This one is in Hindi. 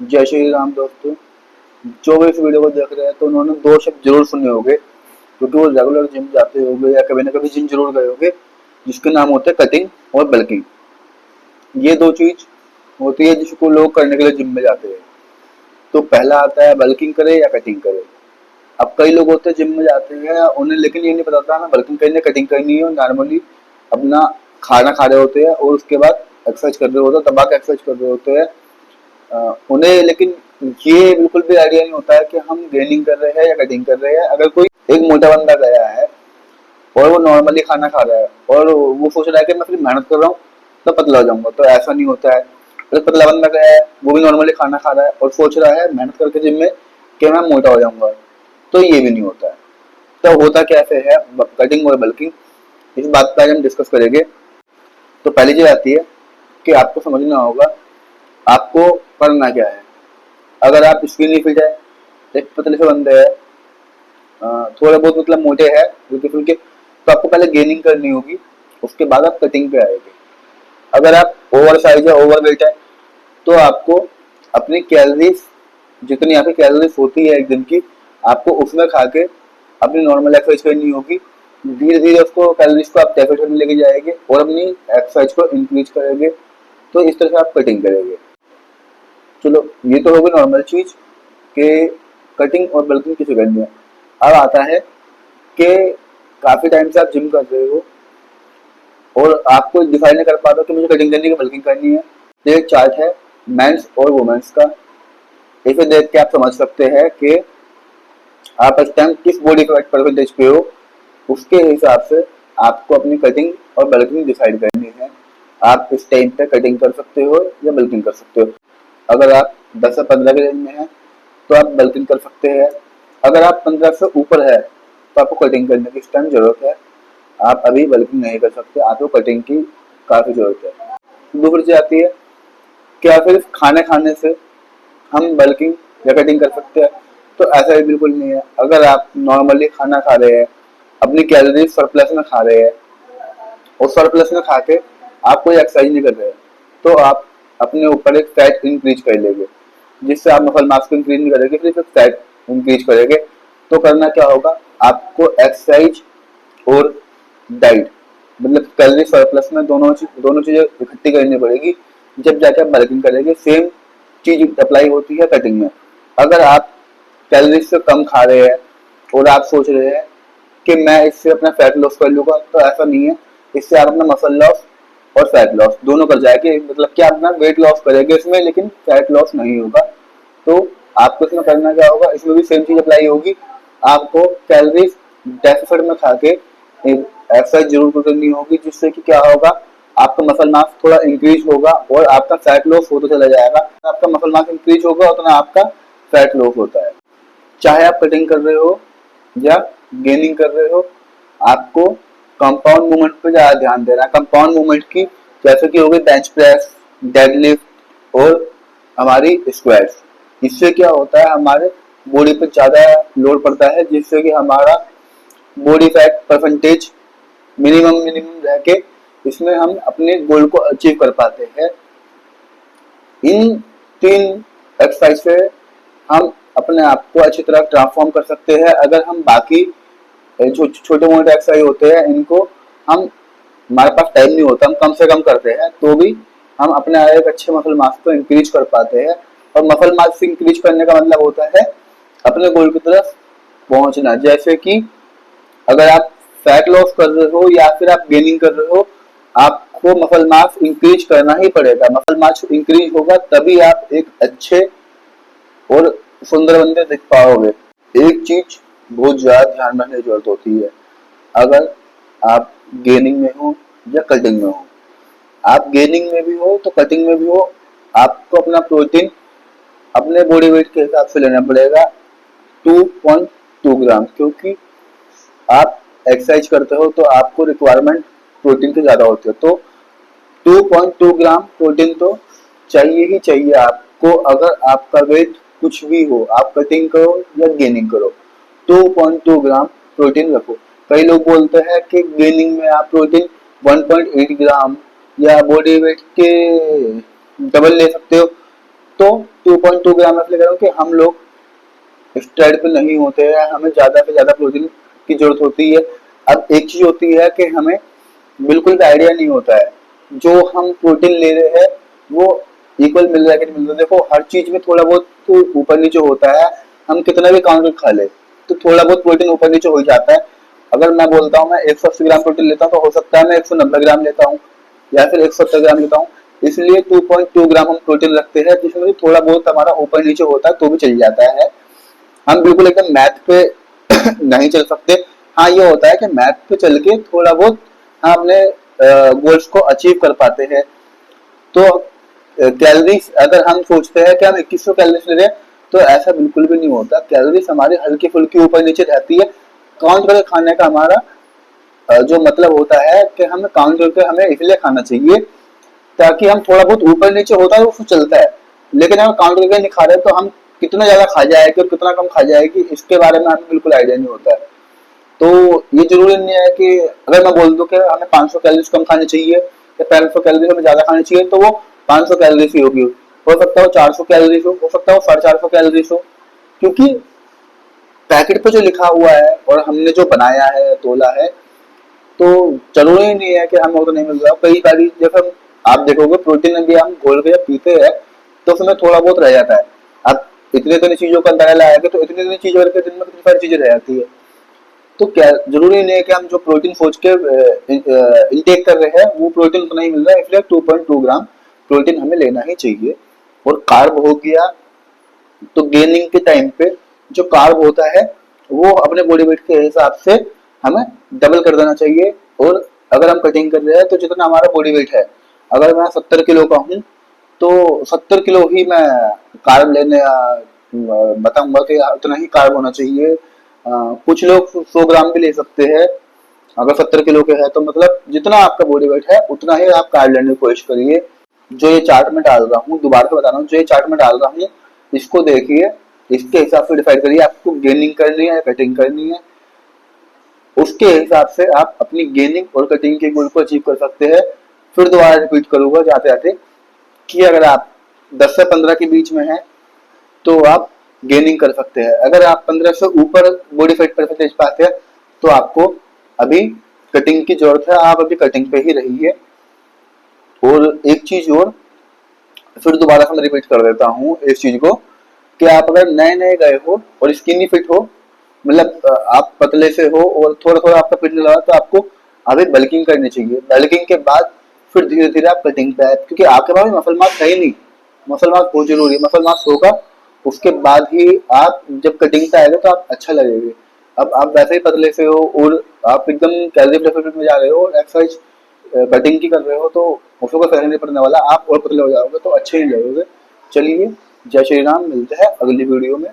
जय श्री राम दोस्तों। जो भी इस वीडियो को देख रहे हैं तो उन्होंने दो शब्द जरूर सुने होंगे, क्योंकि वो रेगुलर जिम जाते होंगे या कभी ना कभी जिम जरूर गए होंगे, जिसके नाम होते हैं कटिंग और बल्किंग। ये दो चीज होती है जिसको लोग करने के लिए जिम में जाते हैं। तो पहला आता है बल्किंग करे या कटिंग करे। अब कई लोग होते हैं जिम में जाते हैं, उन्हें लेकिन ये नहीं पता था ना बल्किंग करनी है कटिंग करनी है, नॉर्मली अपना खाना खा रहे होते हैं और उसके बाद एक्सरसाइज कर रहे होते हैं, दबा के एक्सरसाइज कर रहे होते हैं। उन्हें लेकिन ये बिल्कुल भी आइडिया नहीं होता है कि हम गेनिंग कर रहे हैं या कटिंग कर रहे हैं। अगर कोई एक मोटा बंदा गया है और वो नॉर्मली खाना खा रहा है और वो सोच रहा है कि मैं फिर मेहनत कर रहा हूँ तो पतला हो जाऊंगा, तो ऐसा नहीं होता है। अगर पतला बंदा गया है, वो भी नॉर्मली खाना खा रहा है और सोच रहा है मेहनत करके जिम में कि मैं मोटा हो जाऊंगा, तो ये भी नहीं होता है। तो होता कैसे है कटिंग और बल्किंग, इस बात पर आज हम डिस्कस करेंगे। तो पहली चीज आती है कि आपको समझना होगा आपको करना क्या है। अगर आप स्किनी फिट है, एक पतले से बंदे हैं, थोड़े बहुत मतलब मोटे हैं हल्के फुल्के, तो आपको पहले गेनिंग करनी होगी, उसके बाद आप कटिंग पे आएंगे। अगर आप ओवर साइज है, ओवर वेट है, तो आपको अपनी कैलोरीज, जितनी आपकी कैलोरीज होती है एक दिन की, आपको उसमें खा के अपनी नॉर्मल एक्सरसाइज करनी होगी। धीरे धीरे उसको कैलोरीज को आप डेफिसिट में लेके जाएंगे और अपनी एक्सरसाइज को इंक्रीज करेंगे। तो इस तरह से आप कटिंग करेंगे। चलो, ये तो होगी नॉर्मल चीज कि कटिंग और बल्किंग किसे करनी है। अब आता है कि काफी टाइम से आप जिम कर रहे हो और आपको डिसाइड नहीं कर पा रहे हो कि मुझे कटिंग करनी है कि बल्किंग करनी है। तो एक चार्ट है मेंस और वुमेन्स का। इसे देख के आप समझ सकते हैं कि आप इस टाइम किस बॉडी फैट परसेंटेज पे हो। उसके हिसाब से आपको अपनी कटिंग और बल्किंग डिसाइड करनी है। आप इस टाइम पे कटिंग कर सकते हो या बल्किंग कर सकते हो। अगर आप 10 से 15 के रेंज में हैं तो आप बल्किंग कर सकते हैं। अगर आप 15 से ऊपर है तो आपको कटिंग करने की इस टाइम जरूरत है। आप अभी बल्किंग नहीं कर सकते, आपको कटिंग की काफी जरूरत है। दूसरी चीज आती है, क्या सिर्फ खाने खाने से हम बल्किंग या कटिंग कर सकते हैं? तो ऐसा भी बिल्कुल नहीं है। अगर आप नॉर्मली खाना खा रहे हैं, अपनी कैलोरीज सरप्लस में खा रहे हैं और सरप्लस में खा के आप कोई एक्सरसाइज नहीं कर रहे हैं, तो आप अपने ऊपर एक फैट इंक्रीज कर लेंगे, जिससे आप मसल मास को इंक्रीज नहीं करेंगे, फिर फैट इंक्रीज करेंगे। तो करना क्या होगा, आपको एक्सरसाइज और डाइट, मतलब कैलोरी सरप्लस में दोनों चीजें इकट्ठी करनी पड़ेगी, जब जाके आप बल्किंग करेंगे। सेम चीज अप्लाई होती है कटिंग में। अगर आप कैलोरीज से कम खा रहे हैं और आप सोच रहे हैं कि मैं इससे अपना फैट लॉस कर लूंगा, तो ऐसा नहीं है। इससे आप अपना मसल लॉस और फैट लॉस दोनों कर जाएंगे, मतलब कि आप अपना वेट लॉस करेंगे इसमें, लेकिन फैट लॉस नहीं होगा। तो आपको इसमें करना क्या होगा, इसमें भी सेम चीज अप्लाई होगी। आपको कैलोरीज डेफिसिट में खा के एक्सरसाइज जरूर करनी होगी, जिससे कि क्या होगा, आपका मसल मास थोड़ा इंक्रीज होगा और आपका फैट लॉस होता चला जाएगा। आपका मसल मास इंक्रीज होगा उतना आपका फैट लॉस होता है। चाहे आप कटिंग कर रहे हो या गेनिंग कर रहे हो, आपको कंपाउंड मूवमेंट पे ज्यादा ध्यान देना है। कंपाउंड मूवमेंट की जैसे कि हो गई बेंच प्रेस, डेडलिफ्ट और हमारी स्क्वाट्स। इससे क्या होता है, हमारे बॉडी पे ज्यादा लोड पड़ता है, जिससे कि हमारा body fat percentage minimum minimum रह के इसमें हम अपने गोल को अचीव कर पाते हैं। इन तीन एक्सरसाइज से हम अपने आप को अच्छी तरह ट्रांसफॉर्म कर सकते हैं। अगर हम बाकी जो छोटे मोटे एक्सरसाइज होते हैं इनको हम, हमारे पास टाइम नहीं होता, हम कम से कम करते हैं, तो भी हम अपने एक अच्छे मसल मास को इंक्रीज कर पाते हैं। और मसल मास इंक्रीज करने का मतलब होता है अपने गोल की तरफ पहुंचना। जैसे कि अगर आप फैट लॉस कर रहे हो या फिर आप गेनिंग कर रहे हो, आपको मसल मास इंक्रीज करना ही पड़ेगा। मसल मास इंक्रीज होगा तभी आप एक अच्छे और सुंदर बंदे दिख पाओगे। एक चीज बहुत ज्यादा ध्यान रखने की जरूरत होती है। अगर आप गेनिंग में हो या कटिंग में हो, आप गेनिंग में भी हो तो कटिंग में भी हो, आपको अपना प्रोटीन अपने बॉडी वेट के हिसाब से लेना पड़ेगा, 2.2 ग्राम, क्योंकि आप एक्सरसाइज करते हो तो आपको रिक्वायरमेंट प्रोटीन की ज्यादा होती है। तो 2.2 ग्राम प्रोटीन तो चाहिए ही चाहिए आपको। अगर आपका वेट कुछ भी हो, आप कटिंग करो या गेनिंग करो, 2.2 ग्राम प्रोटीन रखो। कई लोग बोलते हैं कि गेनिंग में आप प्रोटीन 1.8 ग्राम या बॉडी वेट के डबल ले सकते हो, तो 2.2 ग्राम इसलिए कह रहा हूँ कि हम लोग स्टेरॉइड पे नहीं होते हैं, हमें ज्यादा से ज्यादा प्रोटीन की जरूरत होती है। अब एक चीज होती है कि हमें बिल्कुल भी आइडिया नहीं होता है जो हम प्रोटीन ले रहे हैं वो इक्वल मिल रहा है कि नहीं मिल रहा है। देखो हर चीज में थोड़ा बहुत तो ऊपर नीचे होता है, हम कितना भी काउंटर खा ले तो थोड़ा बहुत प्रोटीन ऊपर नीचे हो जाता है। अगर मैं बोलता हूँ मैं 180 ग्राम प्रोटीन लेता हूँ तो हो सकता है मैं 190 ग्राम लेता हूँ या फिर 170 ग्राम लेता हूँ। इसलिए 2.2 ग्राम हम प्रोटीन रखते हैं, जिसमें थोड़ा बहुत हमारा ऊपर नीचे होता है तो भी चल जाता है। हम बिल्कुल एकदम मैथ पे नहीं चल सकते। हाँ ये होता है कि मैथ पे चल के थोड़ा बहुत हम अपने गोल्स को अचीव कर पाते हैं। तो कैलोरीज अगर हम सोचते हैं कि हम 2100 कैलोरीज ले रहे हैं तो ऐसा बिल्कुल भी नहीं होता। कैलोरीज हमारी हल्की फुल्की ऊपर नीचे रहती है। काउंट करके खाने का हमारा जो मतलब होता है कि हमें काउंट करके हमें इसलिए खाना चाहिए ताकि हम थोड़ा बहुत ऊपर नीचे होता है वो चलता है। लेकिन अगर काउंट करके नहीं खा रहे तो हम कितना ज्यादा खा जाएगी और कितना कम खा जाएगी इसके बारे में हमें बिल्कुल आइडिया नहीं होता है। तो ये जरूरी नहीं है कि अगर मैं बोल दूं कि हमें 500 कैलोरीज कम खानी चाहिए या 500 कैलोरीज हमें ज्यादा खानी चाहिए तो वो 500 कैलोरीज ही होगी। हो सकता है वो 400 कैलोरीज हो सकता है वो 450 कैलोरीज हो, क्योंकि पैकेट पे जो लिखा हुआ है और हमने जो बनाया है तोला है तो जरूरी नहीं है कि हमें वो तो नहीं मिल रहा। कई बारी जब हम आप देखोगे प्रोटीन भी हम घोल के जब पीते हैं तो उसमें थोड़ा बहुत रह जाता है। अब इतने इतनी चीजों का अंदाजा लगाएंगे तो इतनी इतनी चीजों करके दिन में कितनी सारी चीजें रह जाती है। तो क्या जरूरी नहीं है कि हम जो प्रोटीन सोच के इंटेक कर रहे हैं वो प्रोटीन उतना ही मिल रहा है, इसलिए 2.2 ग्राम प्रोटीन हमें लेना ही चाहिए। और कार्ब हो गया तो गेनिंग के टाइम पे जो कार्ब होता है वो अपने बॉडी वेट के हिसाब से हमें डबल कर देना चाहिए। और अगर हम कटिंग कर रहे हैं तो जितना हमारा बॉडी वेट है, अगर मैं 70 किलो का हूँ तो 70 किलो ही मैं कार्ब लेने बताऊंगा कि उतना ही कार्ब होना चाहिए। कुछ लोग 100 ग्राम भी ले सकते हैं अगर 70 किलो के है तो, मतलब जितना आपका बॉडी वेट है उतना ही आप कार्ब लेने की कोशिश करिए। जो ये चार्ट में डाल रहा हूँ दोबारा से बता रहा हूँ, जो ये चार्ट में डाल रहा हूँ इसको देखिए, इसके हिसाब से डिसाइड करिए आपको गेनिंग करनी है या कटिंग करनी है। उसके हिसाब से आप अपनी गेनिंग और कटिंग के गोल को अचीव कर सकते हैं। फिर दोबारा रिपीट करूंगा जाते जाते कि अगर आप 10 से 15 के बीच में हैं तो आप गेनिंग कर सकते हैं। अगर आप 15 से ऊपर बॉडी फैट परसेंटेज पाते हैं तो आपको अभी कटिंग की जरूरत है, आप अभी कटिंग पे ही रहिए। और एक चीज और फिर दोबारा से मैं रिपीट कर देता हूँ इस चीज को कि आप अगर नए नए गए हो और स्किनी फिट हो, मतलब आप पतले से हो और थोड़ा थोड़ा आपका फिट लगा तो आपको अभी बल्किंग करनी चाहिए। बल्किंग के बाद फिर धीरे धीरे आप कटिंग पे आए, क्योंकि आपके पास मसल मास है ही नहीं। मसल मास बहुत जरूरी है, मसल मास होगा उसके बाद ही आप जब कटिंग पे आएगा तो आप अच्छा लगेगा। अब आप वैसे ही पतले से हो और आप एकदम कैलोरी डेफिसिट में जा रहे हो और एक्सरसाइज कटिंग की कर रहे हो तो उसको कोई फर्क नहीं पड़ने वाला, आप और पतले हो जाओगे तो अच्छे ही लगोगे। चलिए जय श्री राम, मिलते हैं अगली वीडियो में।